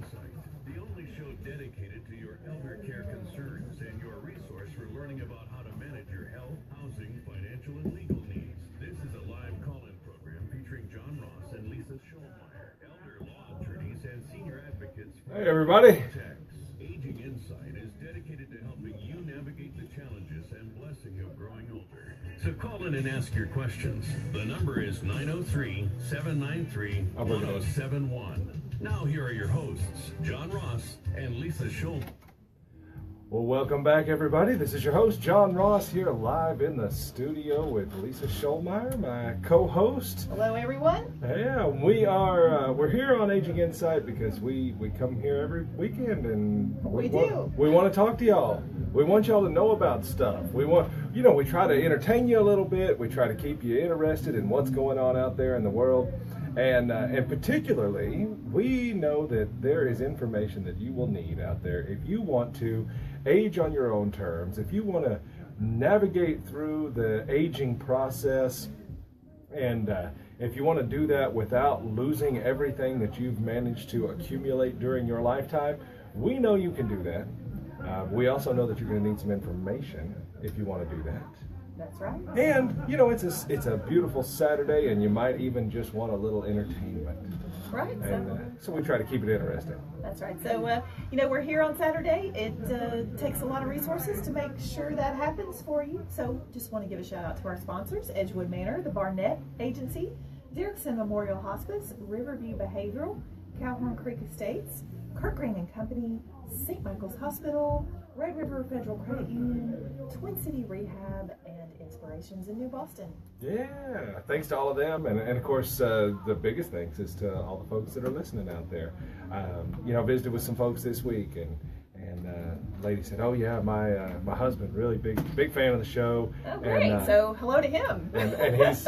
Insight, the only show dedicated to your elder care concerns and your resource for learning about how to manage your health, housing, financial, and legal needs. This is a live call-in program featuring John Ross and Lisa Schulmeyer, elder law attorneys and senior advocates for Hey everybody. Ark-La-Tex. Aging Insight is dedicated to helping you navigate the challenges and blessing of growing older. So call in and ask your questions. The number is 903-793-1071. Now here are your hosts, John Ross and Lisa Schulmeyer. Well, welcome back everybody. This is your host, John Ross, here live in the studio with Lisa Schulmeyer, my co-host. Hello everyone. Yeah, we're here on Aging Insight because we come here every weekend and we want to talk to y'all. We want y'all to know about stuff. We try to entertain you a little bit. We try to keep you interested in what's going on out there in the world. And particularly, we know that there is information that you will need out there if you want to age on your own terms, if you want to navigate through the aging process, and if you want to do that without losing everything that you've managed to accumulate during your lifetime, we know you can do that. We also know that you're going to need some information if you want to do that. That's right. And, it's a beautiful Saturday, and you might even just want a little entertainment. Right. And so we try to keep it interesting. That's right. So, we're here on Saturday. It takes a lot of resources to make sure that happens for you. So just want to give a shout out to our sponsors, Edgewood Manor, the Barnett Agency, Derrickson Memorial Hospice, Riverview Behavioral, Calhoun Creek Estates, Kirk Green and Company, St. Michael's Hospital, Red River Federal Credit Union, Twin City Rehab, and Inspirations in New Boston. Yeah, thanks to all of them, and of course the biggest thanks is to all the folks that are listening out there. Visited with some folks this week, and lady said, "Oh yeah, my husband really big fan of the show." Oh great! And, so hello to him. And he's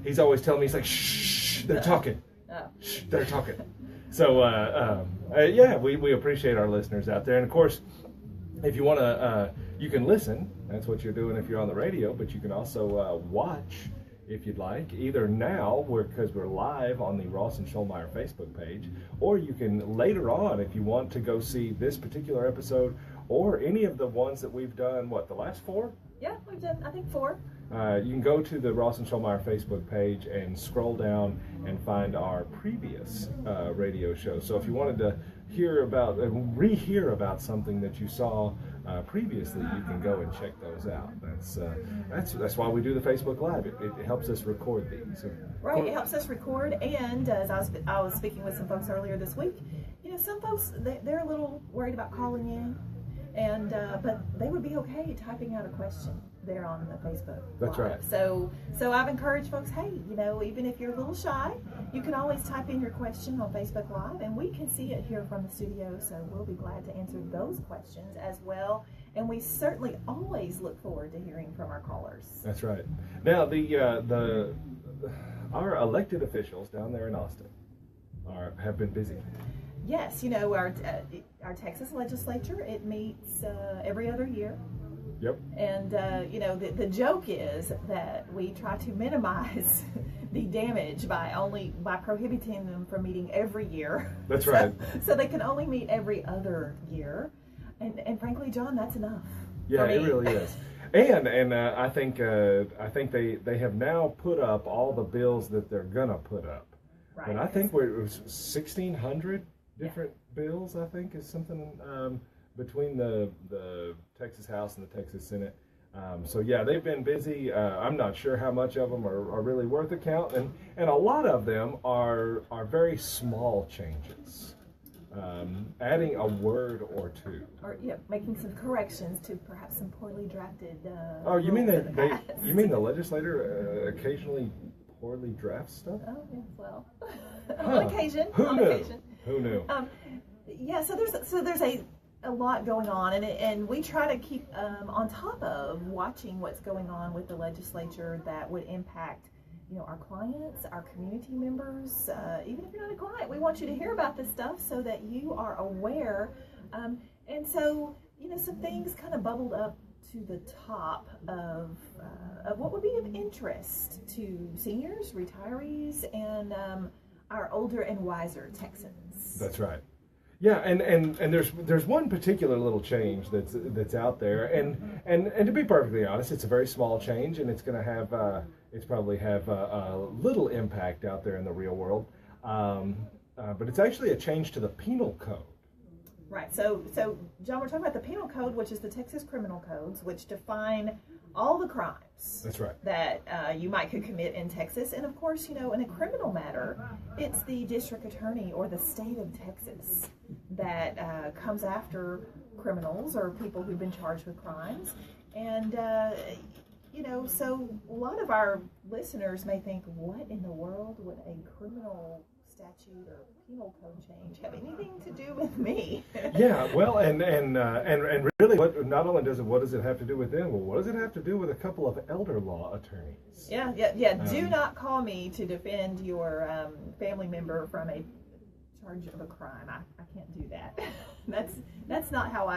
he's always telling me, he's like, "Shh, they're talking. Shh, they're talking." So we appreciate our listeners out there, and of course, if you want to, you can listen. That's what you're doing if you're on the radio, but you can also watch if you'd like, either now, because we're live on the Ross and Schulmeyer Facebook page, or you can later on if you want to go see this particular episode or any of the ones that we've done, the last 4? Yeah, we've done, I think 4. You can go to the Ross and Schulmeyer Facebook page and scroll down and find our previous radio show. So if you wanted to rehear about something that you saw previously, you can go and check those out. That's why we do the Facebook Live. It helps us record these. Right, it helps us record, and as I was speaking with some folks earlier this week, some folks, they're a little worried about calling in, and but they would be okay typing out a question there on the Facebook That's Live. right. So I've encouraged folks, hey, even if you're a little shy, you can always type in your question on Facebook Live, and we can see it here from the studio, so we'll be glad to answer those questions as well. And we certainly always look forward to hearing from our callers. That's right. Now, our elected officials down there in Austin have been busy. Yes, our Texas legislature, it meets every other year. Yep. And, the joke is that we try to minimize the damage by prohibiting them from meeting every year. That's right. So they can only meet every other year. And frankly, John, that's enough. Yeah, it really is. And I think they have now put up all the bills that they're going to put up. Right. And I think it was 1,600 different bills, I think, is something between the Texas House and the Texas Senate. They've been busy. I'm not sure how much of them are really worth a count, and a lot of them are very small changes, adding a word or two, or making some corrections to perhaps some poorly drafted. You mean the legislator occasionally poorly drafts stuff? Oh yes, well, on occasion. Who knew? So there's a lot going on, and we try to keep on top of watching what's going on with the legislature that would impact our clients, our community members. Even if you're not a client, we want you to hear about this stuff so that you are aware. And so some things kind of bubbled up to the top of what would be of interest to seniors, retirees, and our older and wiser Texans. That's right. Yeah, and there's one particular little change that's out there, and to be perfectly honest, it's a very small change, and it's going to have it's probably have a little impact out there in the real world, but it's actually a change to the penal code. Right. So John, we're talking about the penal code, which is the Texas criminal codes, which define all the crimes. That's right. That could commit in Texas, and of course, in a criminal matter, it's the district attorney or the state of Texas that comes after criminals or people who've been charged with crimes, and so a lot of our listeners may think, what in the world would a criminal statute or penal code change have anything to do with me? Yeah, well, and really, not only what does it have to do with them? Well, what does it have to do with a couple of elder law attorneys? Yeah. Do not call me to defend your family member from a charge of a crime. I can't do that. That's not how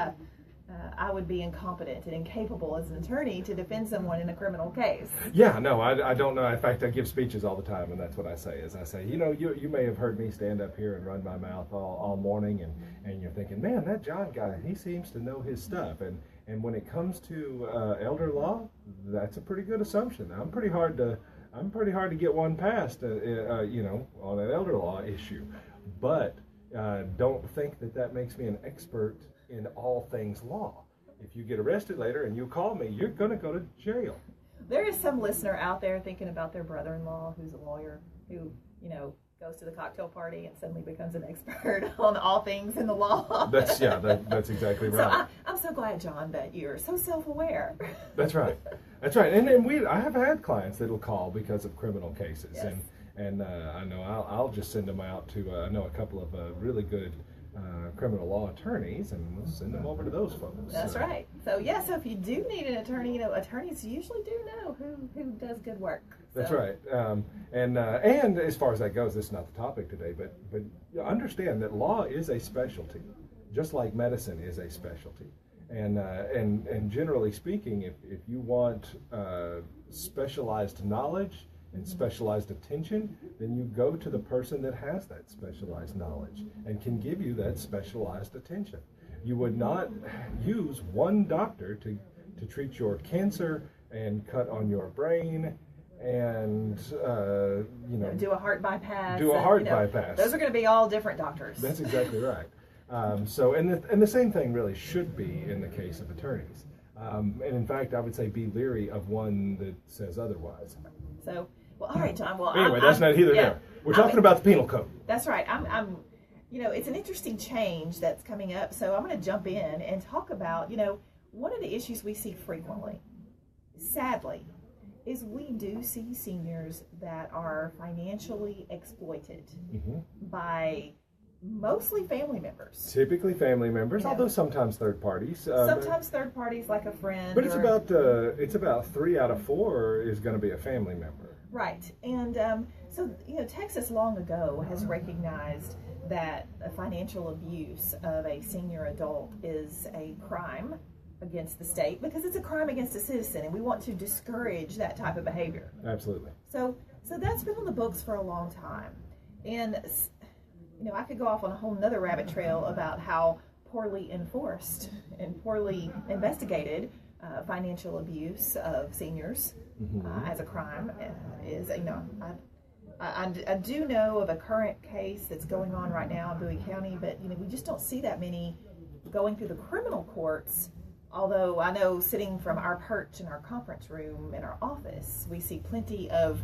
I would be incompetent and incapable as an attorney to defend someone in a criminal case. Yeah, no, I don't know. In fact, I give speeches all the time, and that's what I say. Is I say, you may have heard me stand up here and run my mouth all morning, and you're thinking, man, that John guy, he seems to know his stuff. And when it comes to elder law, that's a pretty good assumption. I'm pretty hard to get one passed, on an elder law issue. But don't think that makes me an expert in all things law. If you get arrested later and you call me, you're going to go to jail. There is some listener out there thinking about their brother-in-law who's a lawyer who, goes to the cocktail party and suddenly becomes an expert on all things in the law. That's exactly right. So I'm so glad, John, that you're so self-aware. That's right. And I have had clients that'll call because of criminal cases. Yes. And I know I'll just send them out to, I know a couple of really good criminal law attorneys, and we'll send them over to those folks. That's right. So so if you do need an attorney, attorneys usually do know who does good work. That's right. And as far as that goes, this is not the topic today, but understand that law is a specialty, just like medicine is a specialty. And generally speaking, if you want specialized knowledge and specialized attention, then you go to the person that has that specialized knowledge and can give you that specialized attention. You would not use one doctor to treat your cancer and cut on your brain and do a heart bypass. Bypass. Those are going to be all different doctors. That's exactly right. And the same thing really should be in the case of attorneys. And in fact, I would say be leery of one that says otherwise. So, all right, John. Well, anyway, that's not either there. We're talking about the penal code. That's right. I'm it's an interesting change that's coming up. So I'm going to jump in and talk about, one of the issues we see frequently, sadly, is we do see seniors that are financially exploited by mostly family members. Typically family members, although sometimes third parties. Sometimes third parties, like a friend. But it's about 3 out of 4 is going to be a family member. Right, and so Texas long ago has recognized that financial abuse of a senior adult is a crime against the state because it's a crime against a citizen, and we want to discourage that type of behavior. Absolutely. So that's been on the books for a long time, and I could go off on a whole nother rabbit trail about how poorly enforced and poorly investigated financial abuse of seniors as a crime is. I do know of a current case that's going on right now in Bowie County, but we just don't see that many going through the criminal courts. Although I know, sitting from our perch in our conference room in our office, we see plenty of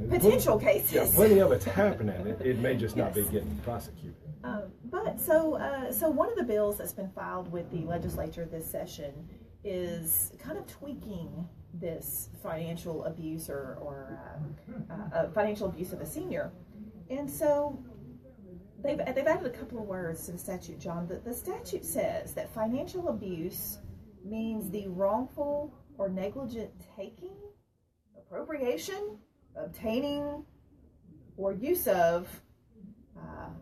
potential cases. Yeah, plenty of it's happening. It may just not be getting prosecuted. But one of the bills that's been filed with the legislature this session is kind of tweaking this financial abuse or financial abuse of a senior, and so they've added a couple of words to the statute, John. The statute says that financial abuse means the wrongful or negligent taking, appropriation, obtaining, or use of,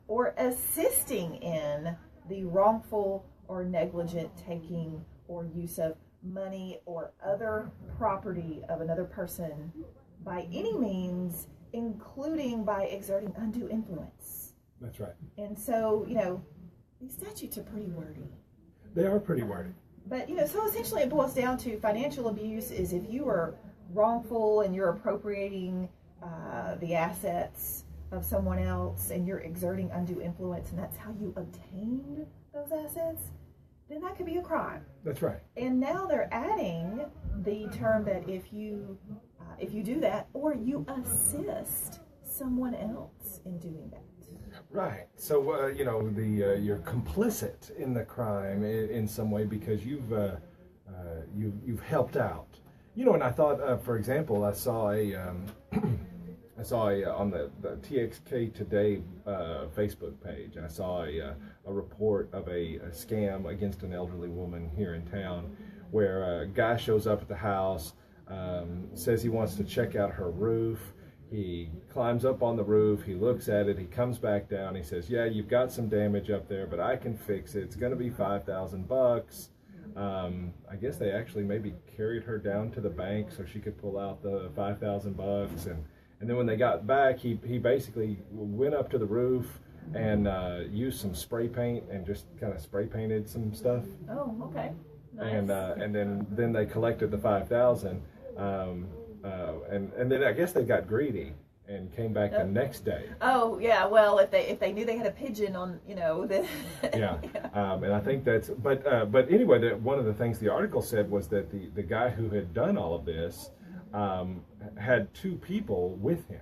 or assisting in the wrongful or negligent taking or use of money or other property of another person by any means, including by exerting undue influence That's right. And so, these statutes are pretty wordy. They are pretty wordy. But, so essentially it boils down to financial abuse is if you are wrongful and you're appropriating the assets of someone else and you're exerting undue influence and that's how you obtained those assets, then that could be a crime. That's right. And now they're adding the term that if you do that or you assist someone else in doing that. Right. So you're complicit in the crime in some way because you've helped out. And I thought, for example, I saw on the TXK Today Facebook page, I saw a report of a scam against an elderly woman here in town, where a guy shows up at the house, says he wants to check out her roof. He climbs up on the roof, he looks at it, he comes back down, he says, yeah, you've got some damage up there, but I can fix it. It's going to be $5,000. I guess they actually maybe carried her down to the bank so she could pull out the $5,000. And then when they got back, he basically went up to the roof and used some spray paint and just kind of spray painted some stuff. Oh, okay. Nice. And then they collected the $5,000. And then I guess they got greedy and came back the next day. Oh yeah, well if they knew they had a pigeon on, then yeah. And I think that's but anyway, one of the things the article said was that the guy who had done all of this had two people with him.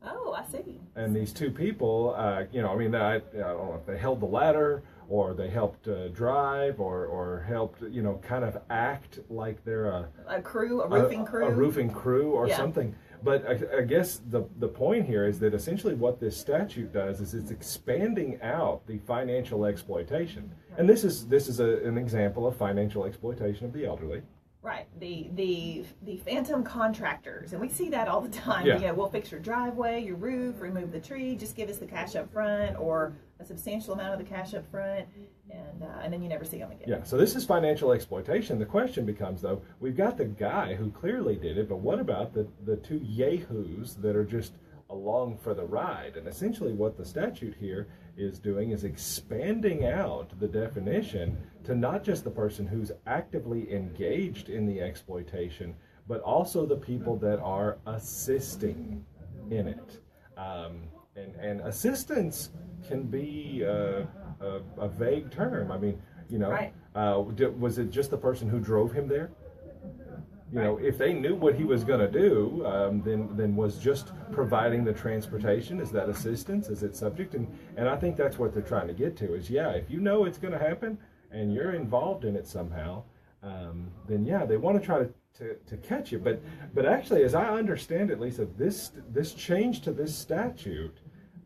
Oh, I see. And these two people, I don't know if they held the ladder or they helped drive or helped, kind of act like they're a roofing crew or something. But I guess the point here is that essentially what this statute does is it's expanding out the financial exploitation. And this is an example of financial exploitation of the elderly. Right, the phantom contractors, and we see that all the time. Yeah. We'll fix your driveway, your roof, remove the tree, just give us the cash up front or a substantial amount of the cash up front, and then you never see them again. Yeah, so this is financial exploitation. The question becomes, though, we've got the guy who clearly did it, but what about the two yahoos that are just along for the ride? And essentially what the statute here is doing is expanding out the definition to not just the person who's actively engaged in the exploitation, but also the people that are assisting in it. And assistance can be a vague term. I mean, Right. Was it just the person who drove him there? If they knew what he was going to do, then was just providing the transportation, is that assistance? Is it subject? And I think that's what they're trying to get to is, if you know it's going to happen and you're involved in it somehow, then they want to try to catch you. But actually, as I understand it, Lisa, this change to this statute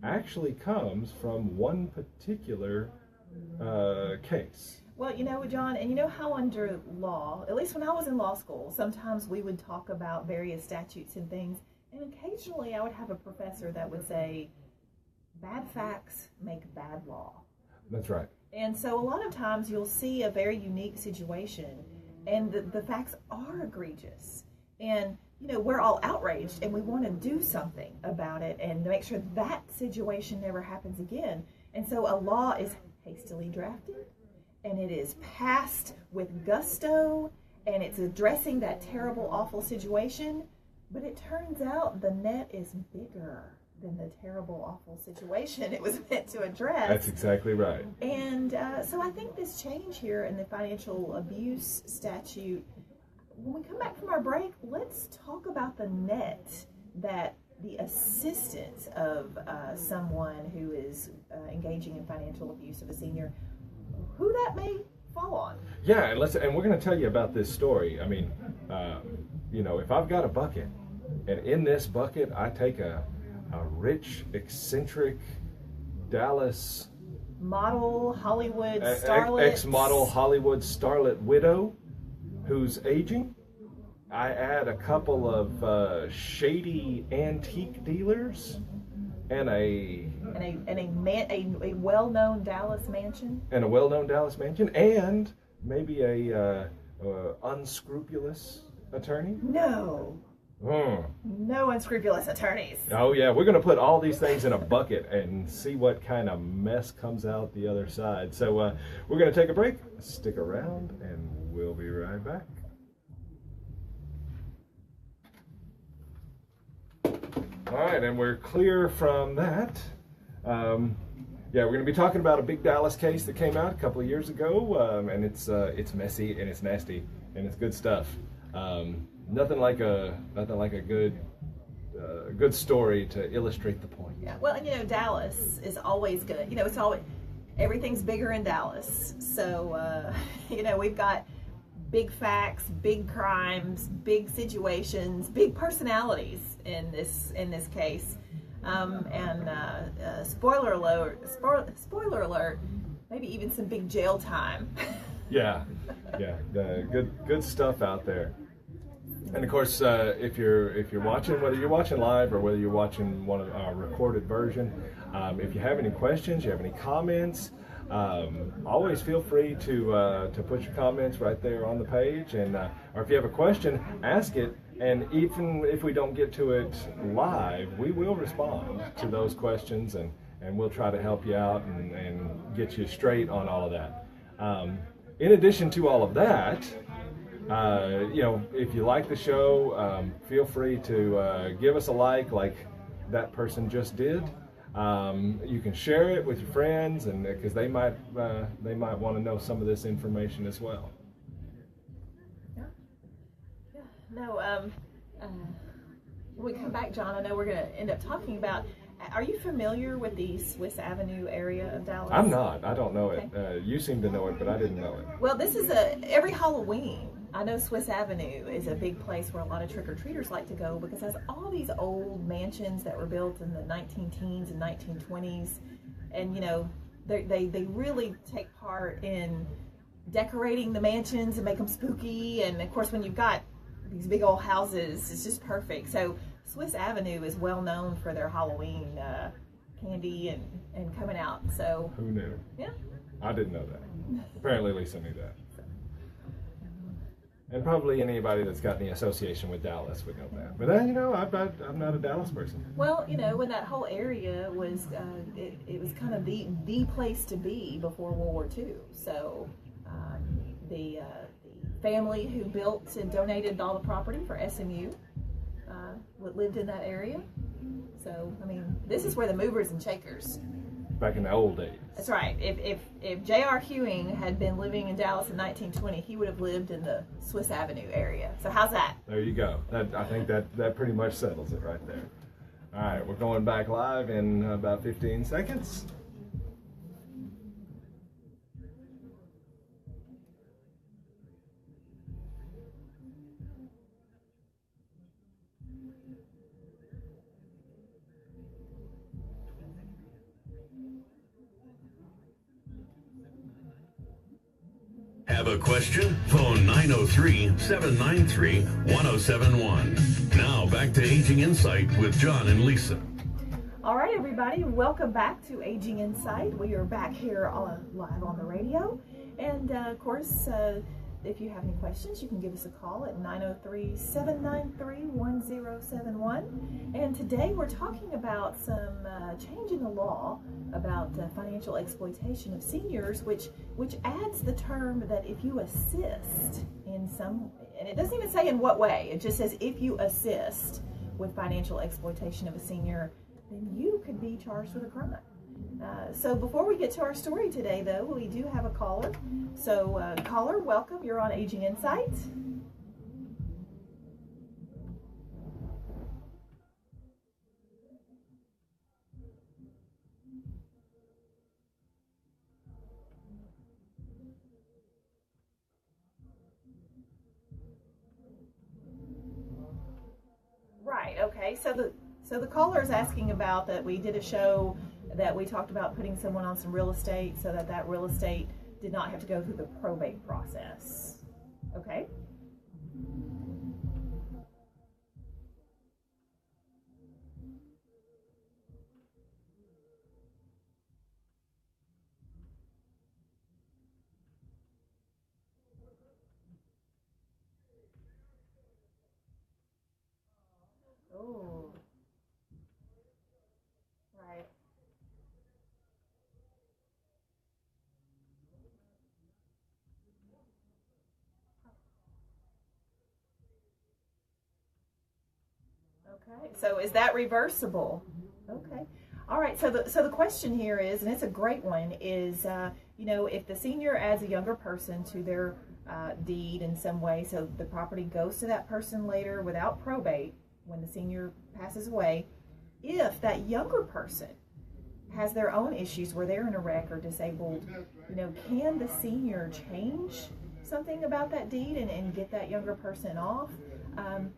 actually comes from one particular case. Well, John, and how under law, at least when I was in law school, sometimes we would talk about various statutes and things, and occasionally I would have a professor that would say, bad facts make bad law. That's right. And so a lot of times you'll see a very unique situation, and the facts are egregious. And, we're all outraged, and we want to do something about it and make sure that situation never happens again. And so a law is hastily drafted, and it is passed with gusto, and it's addressing that terrible, awful situation, but it turns out the net is bigger than the terrible, awful situation it was meant to address. That's exactly right. And so I think this change here in the financial abuse statute, when we come back from our break, let's talk about the net that the assistance of someone who is engaging in financial abuse of a senior, who that may fall on. Yeah, and we're going to tell you about this story. I mean, if I've got a bucket, and in this bucket I take a rich, eccentric Dallas model Hollywood starlet, ex-model Hollywood starlet widow who's aging, I add a couple of shady antique dealers and a well-known Dallas mansion. And a well-known Dallas mansion, and maybe a unscrupulous attorney. No. No unscrupulous attorneys. Oh yeah, we're going to put all these things in a bucket and see what kind of mess comes out the other side. So we're going to take a break. Stick around and we'll be right back. All right, and we're clear from that. Yeah, we're going to be talking about a big Dallas case that came out a couple of years ago, and it's messy and it's nasty and it's good stuff. Nothing like a good story to illustrate the point. Yeah, well, and you know, Dallas is always good. You know, it's always, everything's bigger in Dallas. So, you know, we've got big facts, big crimes, big situations, big personalities in this case. Spoiler alert, maybe even some big jail time. Yeah, good stuff out there. And of course, if you're watching, whether you're watching live or whether you're watching one of our recorded version, if you have any questions, you have any comments, always feel free to put your comments right there on the page, and or if you have a question, ask it. And even if we don't get to it live, we will respond to those questions, and we'll try to help you out and get you straight on all of that. In addition to all of that, you know, if you like the show, feel free to give us a like that person just did. You can share it with your friends, and because they might want to know some of this information as well. No, when we come back, John, I know we're going to end up talking about, are you familiar with the Swiss Avenue area of Dallas? I'm not. I don't know it. You seem to know it, but I didn't know it. Well, this is every Halloween, I know Swiss Avenue is a big place where a lot of trick-or-treaters like to go because it has all these old mansions that were built in the 19-teens and 1920s. And, you know, they really take part in decorating the mansions and make them spooky. And, of course, when you've got these big old houses, it's just perfect. So Swiss Avenue is well known for their Halloween candy and coming out. So who knew? Yeah, I didn't know that. Apparently Lisa knew that. And probably anybody that's got any association with Dallas would know that. But you know, I'm not a Dallas person. Well, you know, when that whole area was, it was kind of the place to be before World War II. So the family who built and donated all the property for SMU lived in that area. So, I mean, this is where the movers and shakers. Back in the old days. That's right. If J.R. Ewing had been living in Dallas in 1920, he would have lived in the Swiss Avenue area. So how's that? There you go. I think that pretty much settles it right there. All right, we're going back live in about 15 seconds. Have a question? Phone 903-793-1071. Now back to Aging Insight with John and Lisa. All right, everybody, welcome back to Aging Insight. We are back here live on the radio. And, of course, if you have any questions, you can give us a call at 903-793-1071. And today we're talking about some change in the law about financial exploitation of seniors, which adds the term that if you assist in some, and it doesn't even say in what way, it just says if you assist with financial exploitation of a senior, then you could be charged with a crime. So before we get to our story today, though, we do have a caller. So caller, welcome. You're on Aging Insight. Right, okay. So the caller is asking about that we did a show that we talked about putting someone on some real estate so that real estate did not have to go through the probate process. Okay? Oh. Right. Okay. So is that reversible? Okay. All right. So the question here is, and it's a great one, is if the senior adds a younger person to their deed in some way, so the property goes to that person later without probate when the senior passes away, if that younger person has their own issues where they're in a wreck or disabled, can the senior change something about that deed and get that younger person off?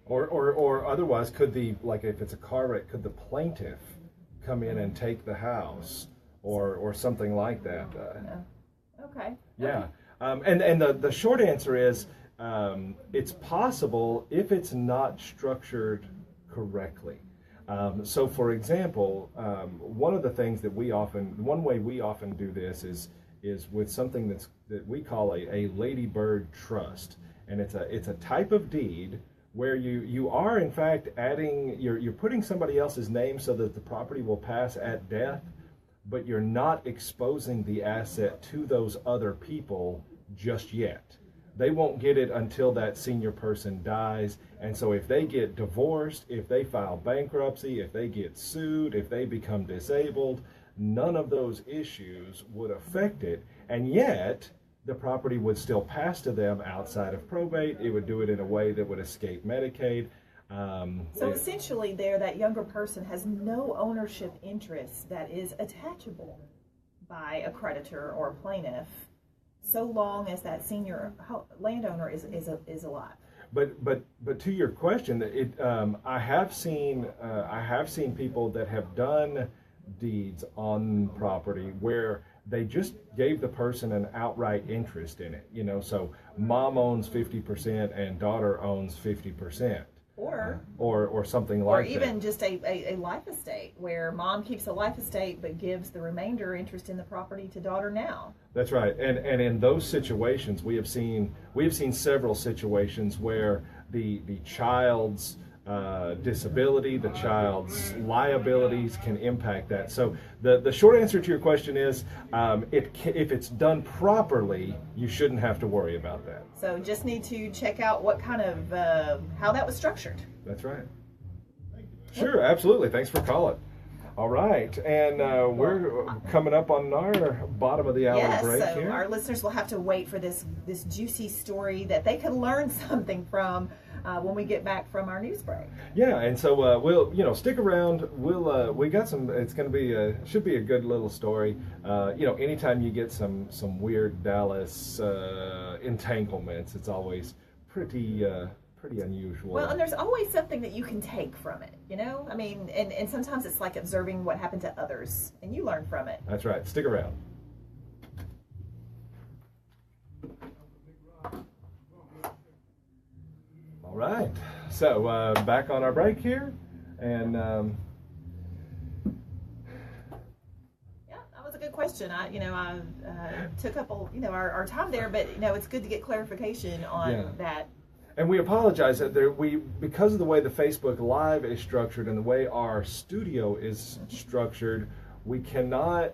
Or otherwise, like if it's a car wreck, could the plaintiff come in and take the house or something like that? Okay. Yeah. And the short answer is it's possible if it's not structured correctly. So, for example, one way we often do this is with something that we call a ladybird trust, and it's a type of deed where you are in fact you're putting somebody else's name so that the property will pass at death, but you're not exposing the asset to those other people just yet. They won't get it until that senior person dies. And so if they get divorced, if they file bankruptcy, if they get sued, if they become disabled, none of those issues would affect it. And yet the property would still pass to them outside of probate. It would do it in a way that would escape Medicaid. So essentially that younger person has no ownership interest that is attachable by a creditor or a plaintiff, so long as that senior landowner is alive. But to your question, I have seen people that have done deeds on property where they just gave the person an outright interest in it. So mom owns 50% and daughter owns 50%. Or something like that. Or even just a life estate where mom keeps a life estate but gives the remainder interest in the property to daughter now. That's right. And in those situations we have seen several situations where the child's disability, the child's liabilities can impact that. So the short answer to your question is if it's done properly, you shouldn't have to worry about that. So just need to check out what kind of how that was structured. That's right. Sure, absolutely. Thanks for calling. All right, and we're coming up on our bottom of the hour break so here. Our listeners will have to wait for this juicy story that they can learn something from when we get back from our news break. Yeah, and so we'll stick around. We got some. It's going to be should be a good little story. Anytime you get some weird Dallas entanglements, it's always pretty unusual. Well, and there's always something that you can take from it, I mean, and sometimes it's like observing what happened to others, and you learn from it. That's right. Stick around. All right. So back on our break here, and yeah, that was a good question. I took up our time there, but it's good to get clarification on that. And we apologize that because of the way the Facebook Live is structured and the way our studio is structured, we cannot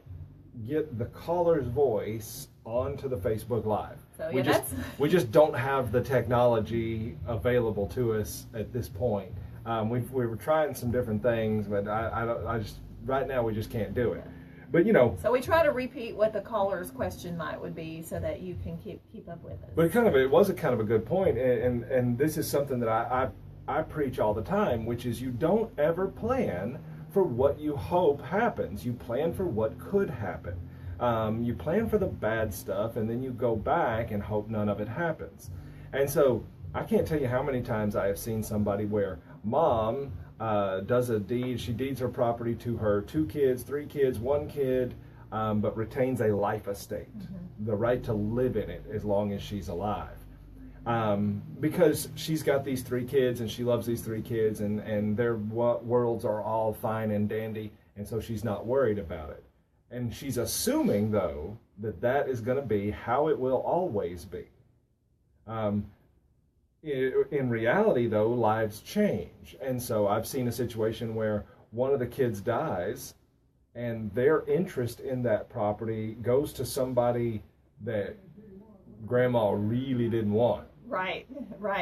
get the caller's voice onto the Facebook Live. So we just don't have the technology available to us at this point. We were trying some different things, but I just right now we just can't do it. But so we try to repeat what the caller's question would be so that you can keep up with us. But it was a kind of a good point, and this is something that I preach all the time, which is you don't ever plan for what you hope happens. You plan for what could happen. You plan for the bad stuff, and then you go back and hope none of it happens. And so I can't tell you how many times I have seen somebody where mom does a deed. She deeds her property to her 2 kids, 3 kids, 1 kid, but retains a life estate, the right to live in it as long as she's alive. Because she's got these 3 kids and she loves these 3 kids and their worlds are all fine and dandy, and so she's not worried about it. And she's assuming, though, that is going to be how it will always be. In reality, though, lives change. And so I've seen a situation where one of the kids dies, and their interest in that property goes to somebody that grandma really didn't want. Right.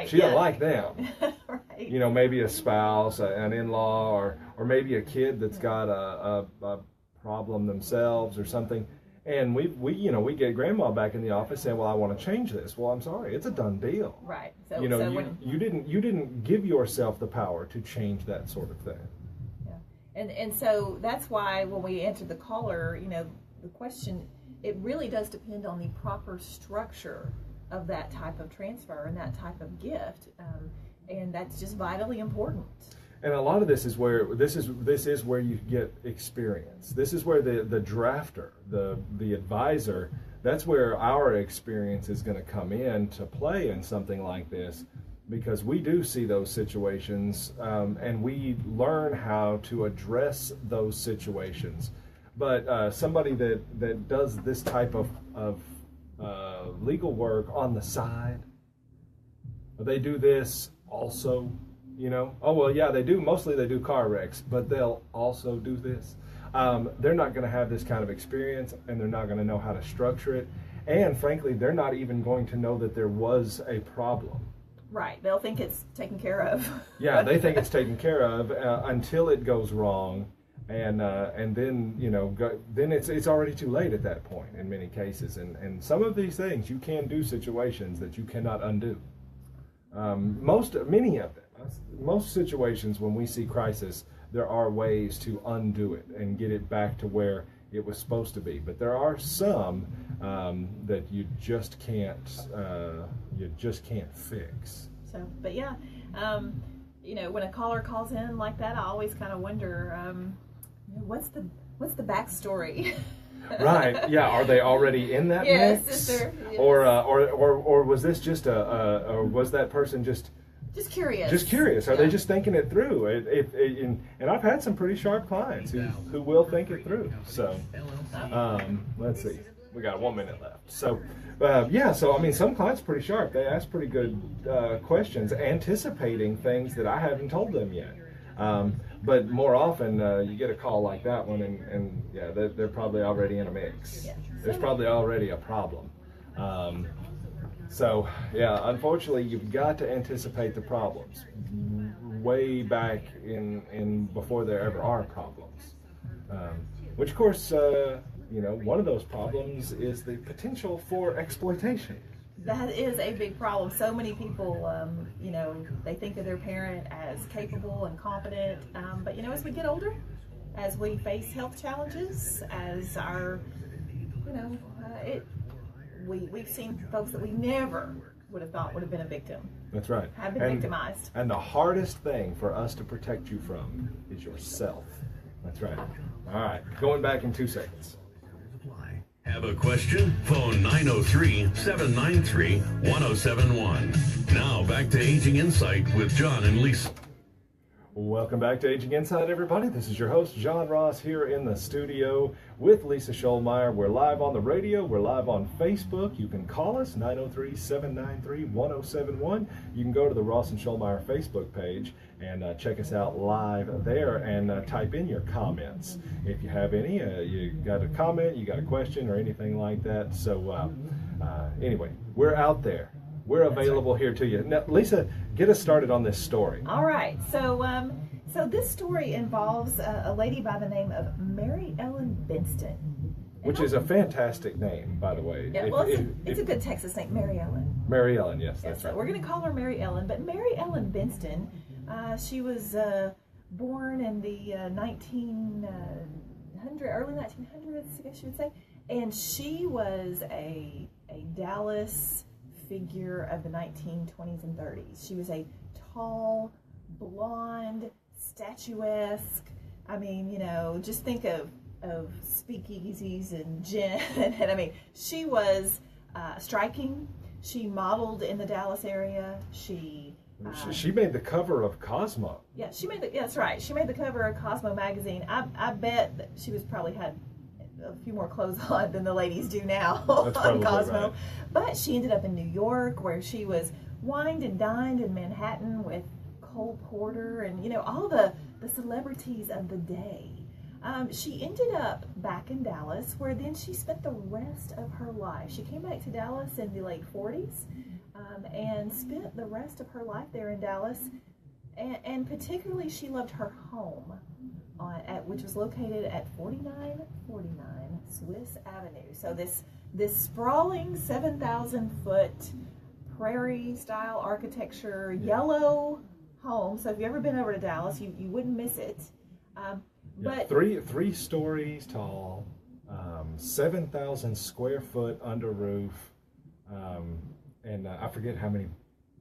She didn't like them. Right. You know, maybe a spouse, an in-law, or maybe a kid that's got a problem themselves or something. And we get grandma back in the office saying, well, I want to change this. Well, I'm sorry, it's a done deal. Right. So, you know, so you didn't give yourself the power to change that sort of thing. Yeah. And so that's why when we answered the caller, you know, the question, it really does depend on the proper structure of that type of transfer and that type of gift. And that's just vitally important. And a lot of this is where this is where you get experience. This is where the drafter, the advisor, that's where our experience is going to come in to play in something like this, because we do see those situations and we learn how to address those situations. But somebody that does this type of legal work on the side, they do this also. You know, oh, well, yeah, they do. Mostly they do car wrecks, but they'll also do this. They're not going to have this kind of experience, and they're not going to know how to structure it. And frankly, they're not even going to know that there was a problem. Right. They'll think it's taken care of. Yeah, they think it's taken care of until it goes wrong. And then, you know, then it's already too late at that point in many cases. And some of these things, you can do situations that you cannot undo. Many of them. Most situations when we see crisis, there are ways to undo it and get it back to where it was supposed to be. But there are some that you just can't fix. So, but yeah, you know, when a caller calls in like that, I always kind of wonder, what's the backstory? Right. Yeah. Are they already in that yes, mix? Yes. Or was this just or was that person just curious? Just curious. Are they just thinking it through? And I've had some pretty sharp clients who will think it through. So, let's see. We got 1 minute left. So, So I mean, some clients are pretty sharp. They ask pretty good questions, anticipating things that I haven't told them yet. But more often, you get a call like that one, and yeah, they're probably already in a mix. Yeah. There's probably already a problem. So, yeah, unfortunately, you've got to anticipate the problems way back in before there ever are problems. Which, of course, you know, one of those problems is the potential for exploitation. That is a big problem. So many people, you know, they think of their parent as capable and competent. But, you know, as we get older, as we face health challenges, as our, you know, we've seen folks that we never would have thought would have been a victim. That's right. Have been victimized. And the hardest thing for us to protect you from is yourself. That's right. All right. Going back in 2 seconds. Have a question? Phone 903-793-1071. Now back to Aging Insight with John and Lisa. Welcome back to Aging Insight, everybody. This is your host, John Ross, here in the studio with Lisa Scholmeyer. We're live on the radio. We're live on Facebook. You can call us, 903-793-1071. You can go to the Ross and Scholmeyer Facebook page and check us out live there and type in your comments. If you have any, you got a comment, you got a question, or anything like that. So anyway, we're out there. We're available here to you. Now, Lisa, get us started on this story. All right. So this story involves a lady by the name of Mary Ellen Benston. Which is a fantastic name, by the way. Yeah, well, it's a good Texas name, Mary00. Mary Ellen, yes, that's right. We're going to call her Mary Ellen. But Mary Ellen Benston, she was born in the early 1900s, I guess you would say. And she was a Dallas figure of the 1920s and 30s. She was a tall, blonde, statuesque. I mean, you know, just think of speakeasies and gin. And I mean, she was striking. She modeled in the Dallas area. She made the cover of Cosmo. Yeah, that's right. She made the cover of Cosmo magazine. I bet that she was probably had a few more clothes on than the ladies do now on Cosmo. Right. But she ended up in New York, where she was wined and dined in Manhattan with Cole Porter and, all the celebrities of the day. She ended up back in Dallas, where then she spent the rest of her life. She came back to Dallas in the late 40s and spent the rest of her life there in Dallas. And particularly, she loved her home, which was located at 4949 Swiss Avenue. So this sprawling 7,000-foot prairie-style architecture, yellow home. So if you've ever been over to Dallas, you wouldn't miss it. But three stories tall, 7,000 square foot under roof, and I forget how many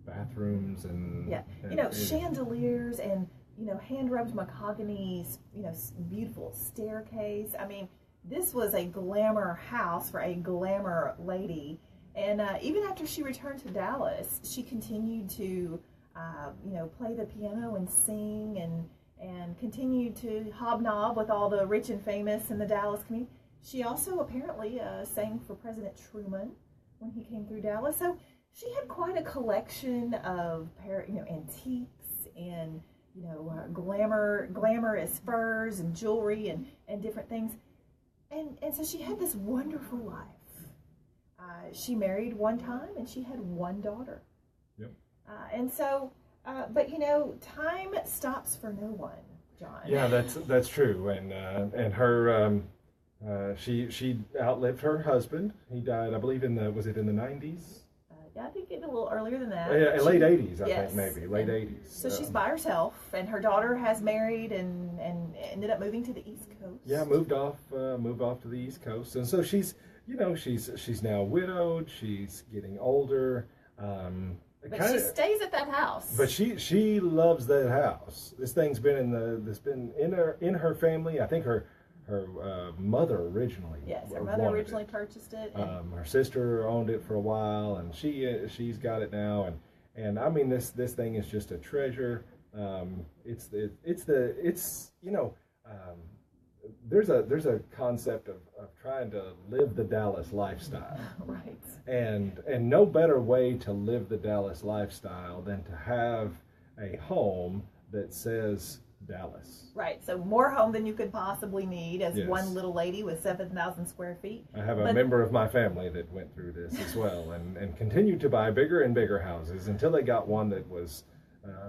bathrooms and chandeliers and hand rubbed mahogany, beautiful staircase. I mean, this was a glamour house for a glamour lady. And even after she returned to Dallas, she continued to play the piano and sing and continued to hobnob with all the rich and famous in the Dallas community. She also apparently sang for President Truman when he came through Dallas. So she had quite a collection of antiques and glamorous furs and jewelry and different things. And so she had this wonderful life. She married one time and she had one daughter. Yep. And so, but time stops for no one, John. Yeah, that's true. And her she outlived her husband. He died, I believe, in the 90s. Yeah, I think a little earlier than that. Yeah, late 80s, I think, maybe late 80s. So she's by herself, and her daughter has married and ended up moving to the East Coast. Yeah, moved off to the East Coast, and so she's now widowed. She's getting older. But she stays at that house. But she loves that house. This thing's been in her family. I think her mother originally. Yes, her mother originally purchased it. Her sister owned it for a while, and she's got it now. And I mean, this thing is just a treasure. There's a concept of trying to live the Dallas lifestyle. Right. And no better way to live the Dallas lifestyle than to have a home that says Dallas. Right. So more home than you could possibly need as one little lady with 7,000 square feet. I have a member of my family that went through this as well and continued to buy bigger and bigger houses until they got one that was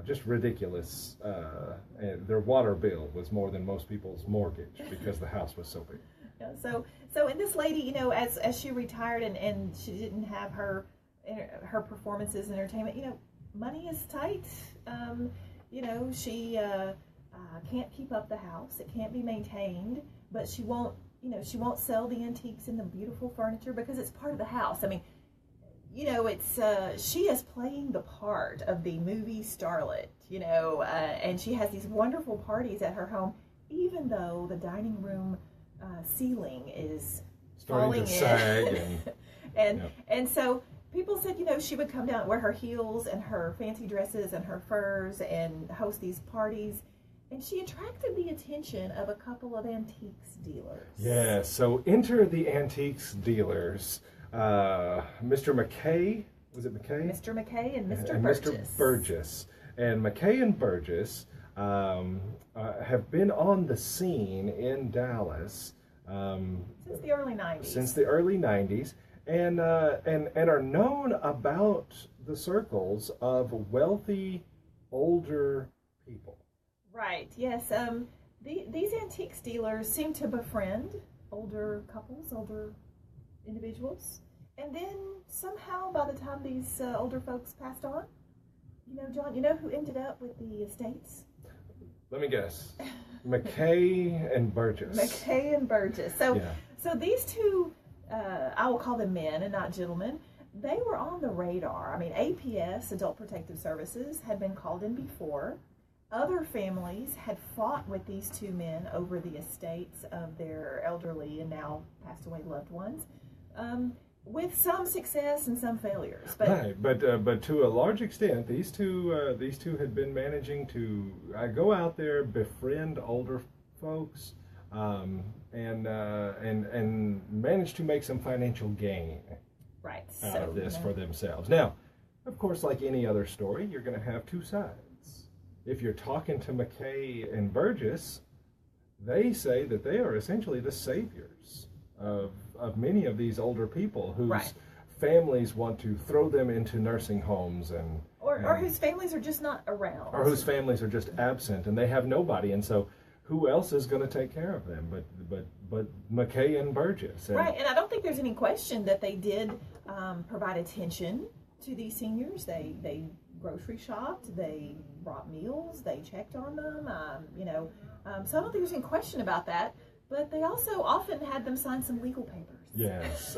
just ridiculous. And their water bill was more than most people's mortgage because the house was so big. Yeah, so and this lady, as she retired and she didn't have her performances and entertainment, money is tight. She can't keep up the house. It can't be maintained, but she won't sell the antiques and the beautiful furniture because it's part of the house. I mean, it's she is playing the part of the movie starlet, and she has these wonderful parties at her home, even though the dining room ceiling is starting to sag and so people said, she would come down, wear her heels and her fancy dresses and her furs and host these parties. And she attracted the attention of a couple of antiques dealers. Yeah, so enter the antiques dealers. Mr. McKay, was it McKay? Mr. McKay and Mr. Burgess. Mr. Burgess. And McKay and Burgess have been on the scene in Dallas since the early 90s. Since the early 90s. And are known about the circles of wealthy, older people. Right, yes. These antiques dealers seem to befriend older couples, older individuals. And then somehow by the time these older folks passed on, John, who ended up with the estates? Let me guess. McKay and Burgess. McKay and Burgess. So these two, I will call them men and not gentlemen, they were on the radar. I mean, APS, Adult Protective Services, had been called in before. Other families had fought with these two men over the estates of their elderly and now passed away loved ones, with some success and some failures. But to a large extent, these two had been managing to go out there, befriend older folks, and manage to make some financial gain out of this for themselves. Now, Of course, like any other story, you're going to have two sides. If you're talking to McKay and Burgess, they say that they are essentially the saviors of many of these older people whose families want to throw them into nursing homes or whose families are just not around. Or whose families are just absent and they have nobody. And so who else is going to take care of them but McKay and Burgess? And right, and I don't think there's any question that they did provide attention to these seniors. They grocery shopped, they brought meals, they checked on them, so I don't think there's any question about that. But they also often had them sign some legal papers. Yes,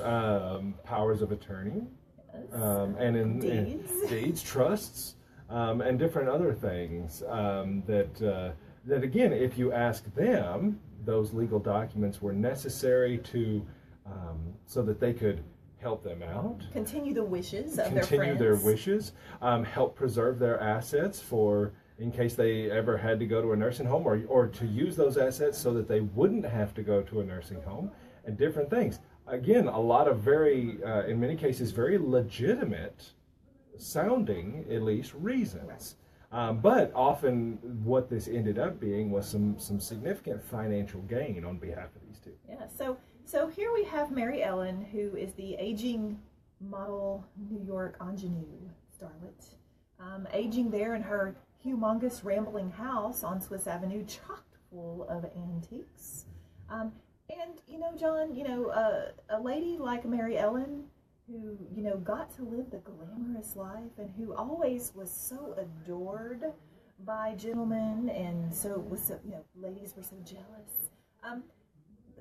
powers of attorney, Yes. And in Deeds. deeds, trusts, and different other things that again, if you ask them, those legal documents were necessary to so that they could help them out, Continue the wishes of their friends. continue their wishes, help preserve their assets for in case they ever had to go to a nursing home, or to use those assets so that they wouldn't have to go to a nursing home, and different things. Again, a lot of very, in many cases, very legitimate sounding, at least, reasons. But often what this ended up being was some significant financial gain on behalf of these two. Yeah, so here we have Mary Ellen, who is the aging model New York ingenue starlet, aging there in her humongous rambling house on Swiss Avenue, chock full of antiques. And John, a lady like Mary Ellen, who got to live the glamorous life and who always was so adored by gentlemen, and ladies were so jealous.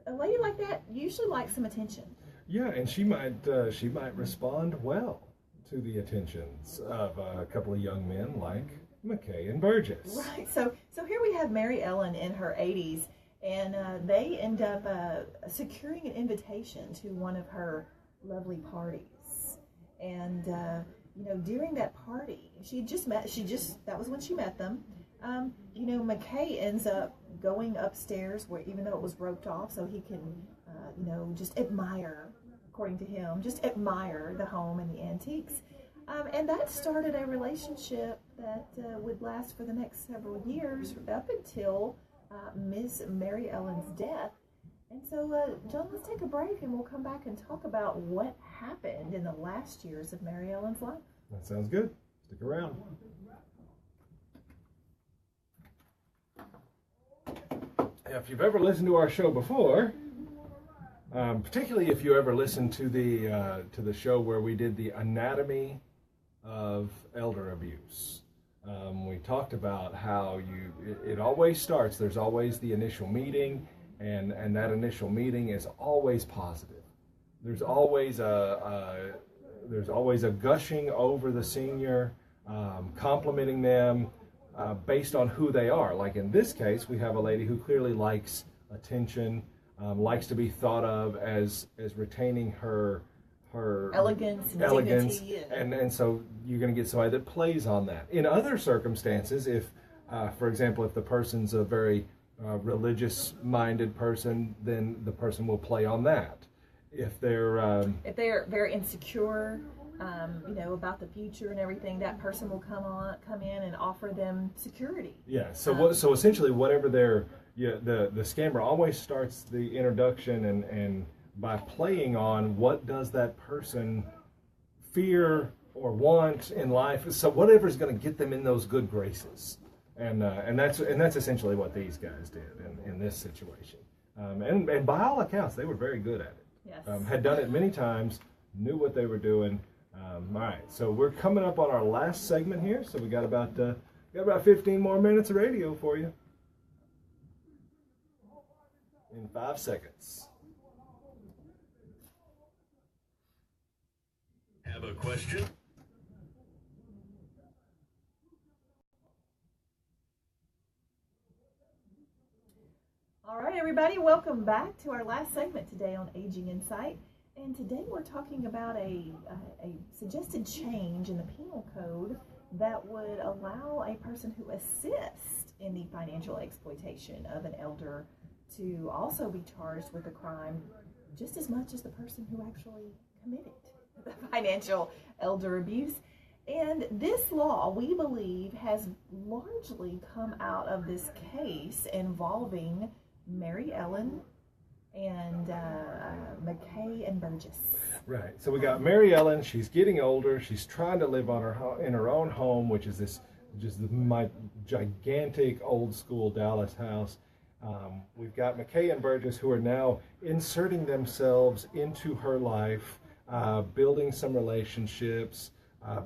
A lady like that usually likes some attention. Yeah, and she might respond well to the attentions of a couple of young men like McKay and Burgess. Right. So here we have Mary Ellen in her 80s, and they end up securing an invitation to one of her lovely parties. And during that party, that was when she met them. McKay ends up going upstairs, where even though it was roped off, so he can just admire, according to him, the home and the antiques. And that started a relationship that would last for the next several years, up until Miss Mary Ellen's death. And so, John, let's take a break and we'll come back and talk about what happened in the last years of Mary Ellen's life. That sounds good. Stick around. If you've ever listened to our show before, particularly if you ever listened to the show where we did the anatomy of elder abuse, we talked about how it always starts. There's always the initial meeting, and that initial meeting is always positive. There's always a gushing over the senior, complimenting them based on who they are. Like in this case, we have a lady who clearly likes attention, likes to be thought of as retaining her elegance, dignity, and so you're going to get somebody that plays on that. In other circumstances, if for example, if the person's a very religious-minded person, then the person will play on that. If they're very insecure, about the future and everything, that person will come in and offer them security. Yeah. So essentially, whatever the scammer always starts the introduction and by playing on what does that person fear or want in life. So whatever's going to get them in those good graces, and that's essentially what these guys did in this situation. And by all accounts, they were very good at it. Yes. Had done it many times, knew what they were doing. All right, so we're coming up on our last segment here. So we got about 15 more minutes of radio for you in 5 seconds. Have a question? All right, everybody, welcome back to our last segment today on Aging Insight. And today we're talking about a suggested change in the penal code that would allow a person who assists in the financial exploitation of an elder to also be charged with a crime just as much as the person who actually committed the financial elder abuse. And this law, we believe, has largely come out of this case involving Mary Ellen and McKay and Burgess. Right. So we got Mary Ellen. She's getting older. She's trying to live on in her own home, which is my gigantic old school Dallas house. We've got McKay and Burgess, who are now inserting themselves into her life, building some relationships,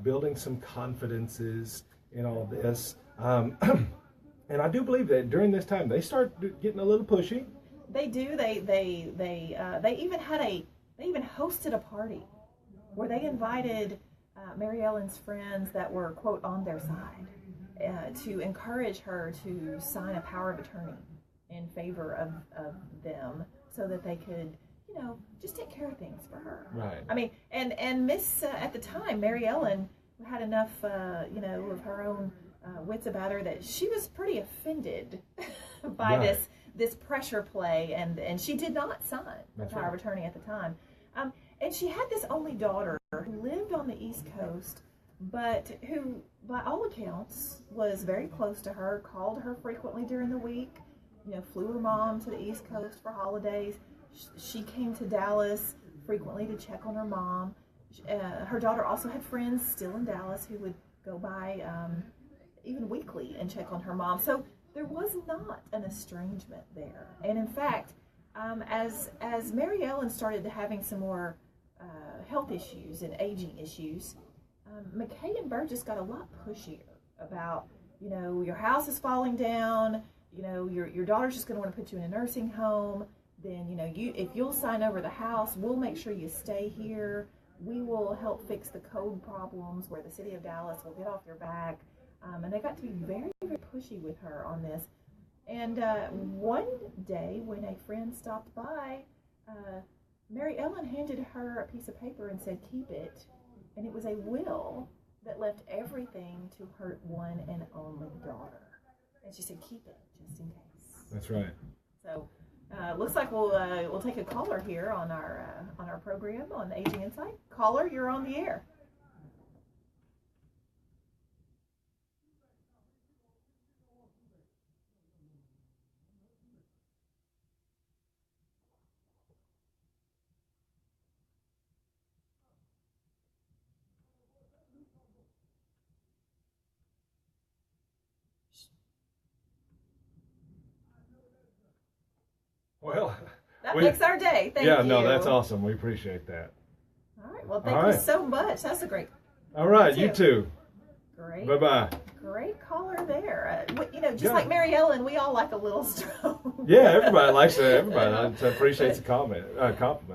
building some confidences in all this. And I do believe that during this time they start getting a little pushy. They do. They even hosted a party where they invited Mary Ellen's friends that were, quote, on their side to encourage her to sign a power of attorney in favor of them so that they could, just take care of things for her. Right. I mean, and Miss, at the time, Mary Ellen had enough, of her own wits about her that she was pretty offended by this pressure play, and she did not sign the power of attorney at the time. And she had this only daughter who lived on the East Coast, but who, by all accounts, was very close to her, called her frequently during the week, flew her mom to the East Coast for holidays. She came to Dallas frequently to check on her mom. Her daughter also had friends still in Dallas who would go by even weekly and check on her mom. So there was not an estrangement there. And in fact, as Mary Ellen started having some more health issues and aging issues, McKay and Burgess got a lot pushier about, your house is falling down, your daughter's just going to want to put you in a nursing home. Then, if you'll sign over the house, we'll make sure you stay here. We will help fix the code problems where the city of Dallas will get off your back. And they got to be very, very pushy with her on this. And one day when a friend stopped by, Mary Ellen handed her a piece of paper and said, keep it. And it was a will that left everything to her one and only daughter. And she said, keep it, just in case. That's right. So looks like we'll take a caller here on our program on Aging Insight. Caller, you're on the air. Well, that makes our day. Thank you. Yeah, no, that's awesome. We appreciate that. All right. Well, thank you so much. That's a great. All right, you too. Great. Bye-bye. Great caller there. Just like Mary Ellen, we all like a little stroke. Yeah, everybody appreciates a compliment.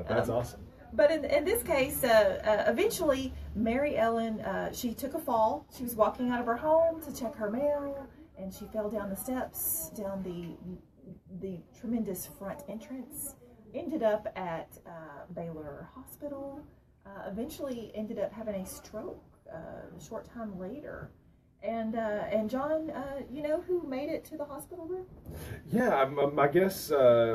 That's awesome. But in this case, eventually, Mary Ellen, she took a fall. She was walking out of her home to check her mail, and she fell down the steps, down the tremendous front entrance, ended up at Baylor Hospital, eventually ended up having a stroke a short time later. And John, who made it to the hospital room? Yeah, I guess,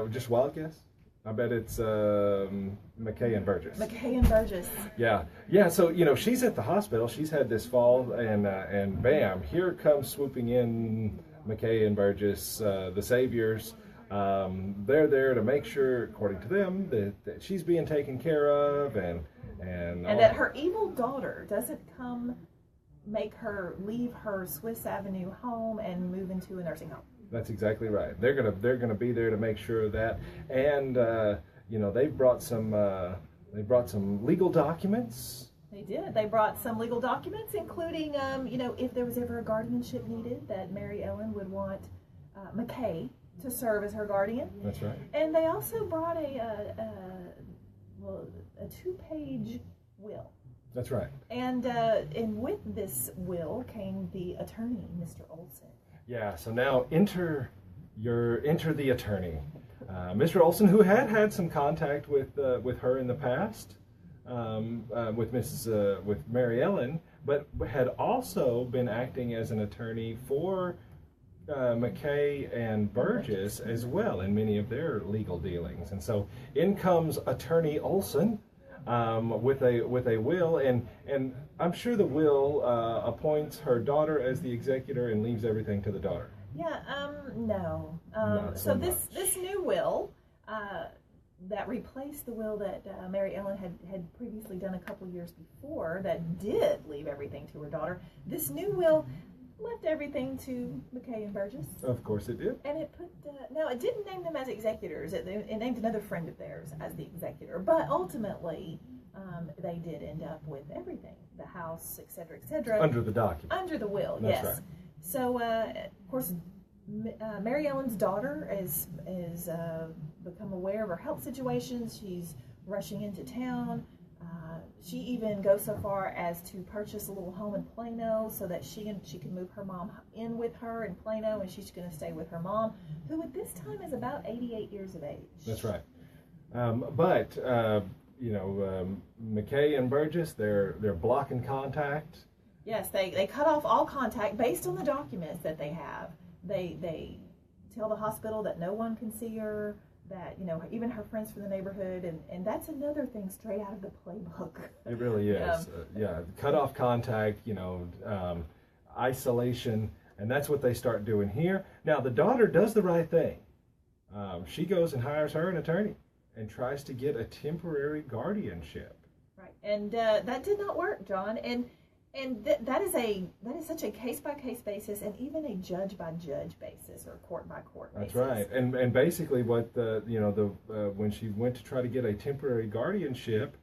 just wild guess. I bet it's McKay and Burgess. McKay and Burgess. Yeah. So she's at the hospital. She's had this fall, and bam, here comes swooping in McKay and Burgess, the saviors. They're there to make sure, according to them, that she's being taken care of, and that her evil daughter doesn't make her leave her Swiss Avenue home and move into a nursing home. That's exactly right. They're gonna be there to make sure of that, and they brought some legal documents. They did. They brought some legal documents, including if there was ever a guardianship needed, that Mary Ellen would want McKay to serve as her guardian. That's right. And they also brought a 2-page will. That's right. And with this will came the attorney, Mr. Olson. Yeah. So now enter the attorney, Mr. Olson, who had some contact with her in the past, with Mary Ellen, but had also been acting as an attorney for McKay and Burgess as well in many of their legal dealings. And so in comes Attorney Olson, with a will, and I'm sure the will appoints her daughter as the executor and leaves everything to the daughter. Yeah, no. So this new will that replaced the will that Mary Ellen had previously done a couple years before that did leave everything to her daughter. This new will left everything to McKay and Burgess. Of course it did. And it put, no, it didn't name them as executors. It named another friend of theirs as the executor. But ultimately, they did end up with everything, the house, et cetera, under the document. Under the will, That's yes. right. So, of course, Mary Ellen's daughter is become aware of her health situation. She's rushing into town. She even goes so far as to purchase a little home in Plano so that she can move her mom in with her in Plano, and she's going to stay with her mom, who at this time is about 88 years of age. That's right. But McKay and Burgess, they're blocking contact. Yes, they cut off all contact based on the documents that they have. They tell the hospital that no one can see her, that, even her friends from the neighborhood, and that's another thing straight out of the playbook. It really is. Cut off contact, isolation, and that's what they start doing here. Now, the daughter does the right thing. She goes and hires her an attorney and tries to get a temporary guardianship. Right, and that did not work, John, and that is such a case-by-case basis, and even a judge-by-judge basis, or court-by-court basis. That's right, and basically what when she went to try to get a temporary guardianship,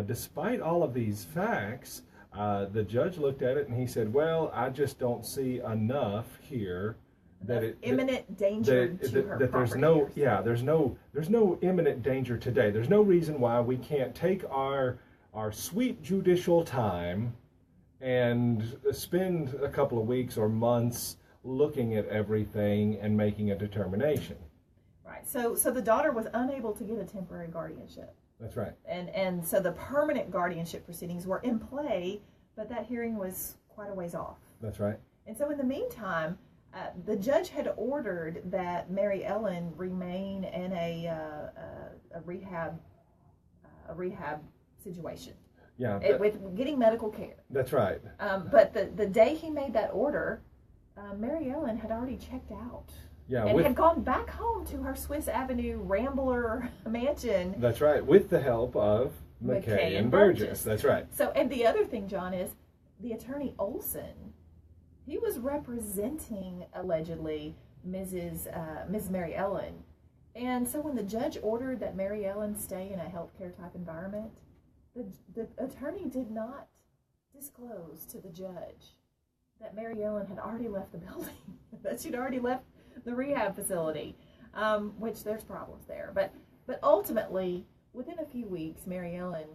despite all of these facts, the judge looked at it and he said, "Well, I just don't see enough here that imminent danger to her property." There's no imminent danger today. There's no reason why we can't take our sweet judicial time and spend a couple of weeks or months looking at everything and making a determination. Right. So the daughter was unable to get a temporary guardianship. That's right. And so the permanent guardianship proceedings were in play, but that hearing was quite a ways off. That's right. And so in the meantime, the judge had ordered that Mary Ellen remain in a rehab situation. Yeah. With getting medical care. That's right. But the day he made that order, Mary Ellen had already checked out. Yeah, and had gone back home to her Swiss Avenue Rambler mansion. That's right, with the help of McKay and Burgess. That's right. So, and the other thing, John, is the attorney Olson, he was representing, allegedly, Miss Mary Ellen. And so when the judge ordered that Mary Ellen stay in a healthcare type environment, the attorney did not disclose to the judge that Mary Ellen had already left the building, that she'd already left the rehab facility, which there's problems there. But ultimately, within a few weeks, Mary Ellen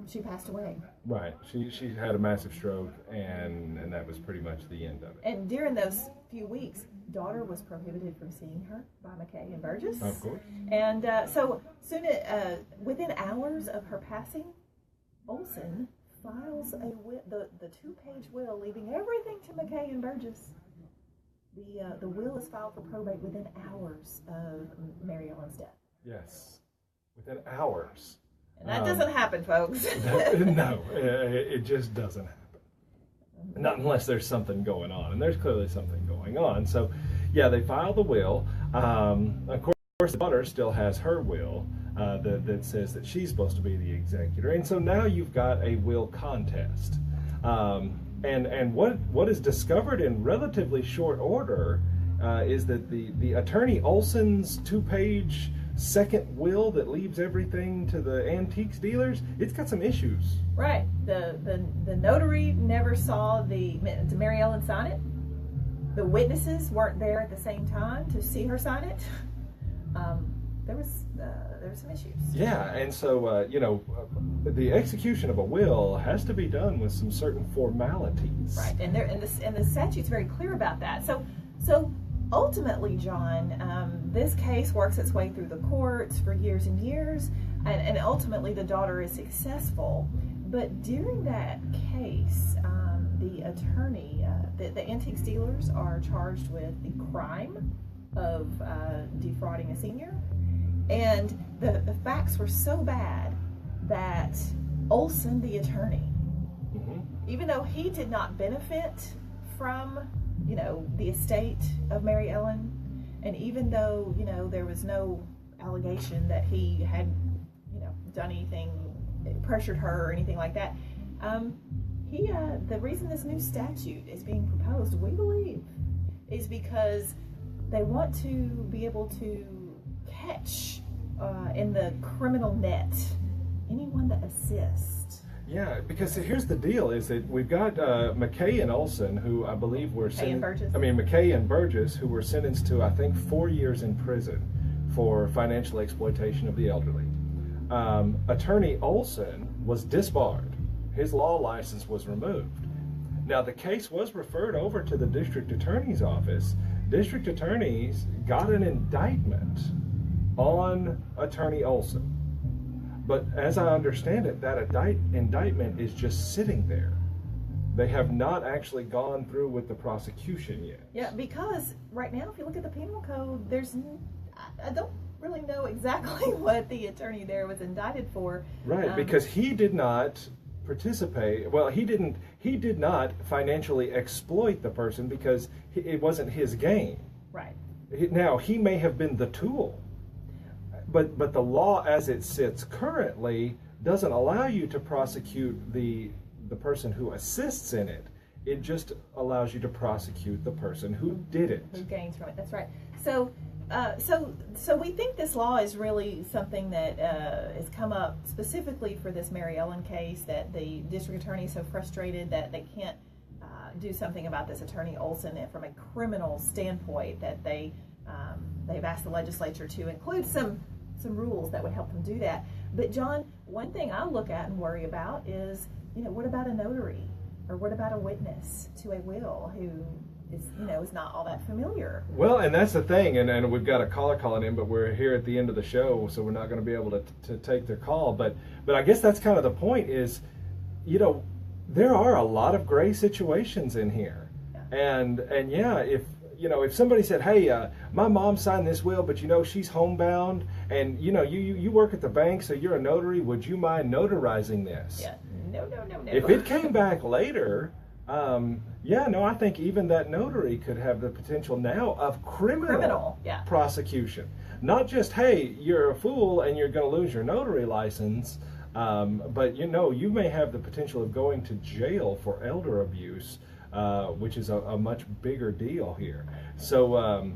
she passed away. Right. She had a massive stroke, and that was pretty much the end of it. And during those few weeks, daughter was prohibited from seeing her by McKay and Burgess. Of course. And so soon, within hours of her passing, Olson files the two-page will, leaving everything to McKay and Burgess. The will is filed for probate within hours of Mary Ellen's death. Yes, within hours. And that doesn't happen, folks. No, it just doesn't happen. Not unless there's something going on, and there's clearly something going on. So, yeah, they file the will. Of course, the daughter still has her will that says that she's supposed to be the executor, and so now you've got a will contest. And what is discovered in relatively short order is that the attorney Olson's two-page second will that leaves everything to the antiques dealers, it's got some issues. Right. The notary never saw did Mary Ellen sign it? The witnesses weren't there at the same time to see her sign it. There was some issues. Yeah, and so the execution of a will has to be done with some certain formalities. Right, and the statute's very clear about that. So ultimately, John, this case works its way through the courts for years and years, and ultimately the daughter is successful. But during that case, the attorney, the antiques dealers are charged with the crime of defrauding a senior. And the facts were so bad that Olson, the attorney, Mhm. even though he did not benefit from, you know, the estate of Mary Ellen, and even though, you know, there was no allegation that he had, you know, done anything, pressured her or anything like that, the reason this new statute is being proposed, we believe, is because they want to be able to catch in the criminal net anyone that assists. Yeah, because here's the deal: is that we've got McKay and Olson, who I believe were McKay and Burgess, who were sentenced to, I think, 4 years in prison for financial exploitation of the elderly. Attorney Olson was disbarred; his law license was removed. Now the case was referred over to the district attorney's office. District attorneys got an indictment on Attorney Olson. But as I understand it, that indictment is just sitting there. They have not actually gone through with the prosecution yet. Yeah, because right now, if you look at the penal code, I don't really know exactly what the attorney there was indicted for. Right, because he did not participate. Well, he did not financially exploit the person because it wasn't his game. Right. Now, he may have been the tool. But the law as it sits currently doesn't allow you to prosecute the person who assists in it. It just allows you to prosecute the person who did it. Who gains from it, that's right. So we think this law is really something that has come up specifically for this Mary Ellen case, that the district attorney is so frustrated that they can't do something about this Attorney Olson from a criminal standpoint, that they've asked the legislature to include some rules that would help them do that. But John, one thing I look at and worry about is, you know, what about a notary, or what about a witness to a will who is not all that familiar? Well, and that's the thing, and we've got a caller calling in, but we're here at the end of the show, so we're not going to be able to take their call. But I guess that's kind of the point is, you know, there are a lot of gray situations in here, and yeah, if somebody said, hey, my mom signed this will, but she's homebound, and you work at the bank, so you're a notary, would you mind notarizing this? Yeah. No. If it came back later, I think even that notary could have the potential now of criminal prosecution. Not just, hey, you're a fool and you're going to lose your notary license, but you may have the potential of going to jail for elder abuse, which is a much bigger deal here. So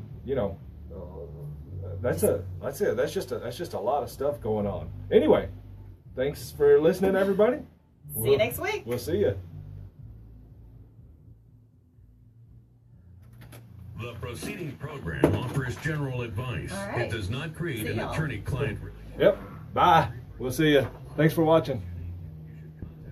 that's it. That's just a lot of stuff going on. Anyway, thanks for listening, everybody. See you next week. We'll see you. The preceding program offers general advice. All right. It does not create an attorney-client relationship. Yep. Bye. We'll see you. Thanks for watching.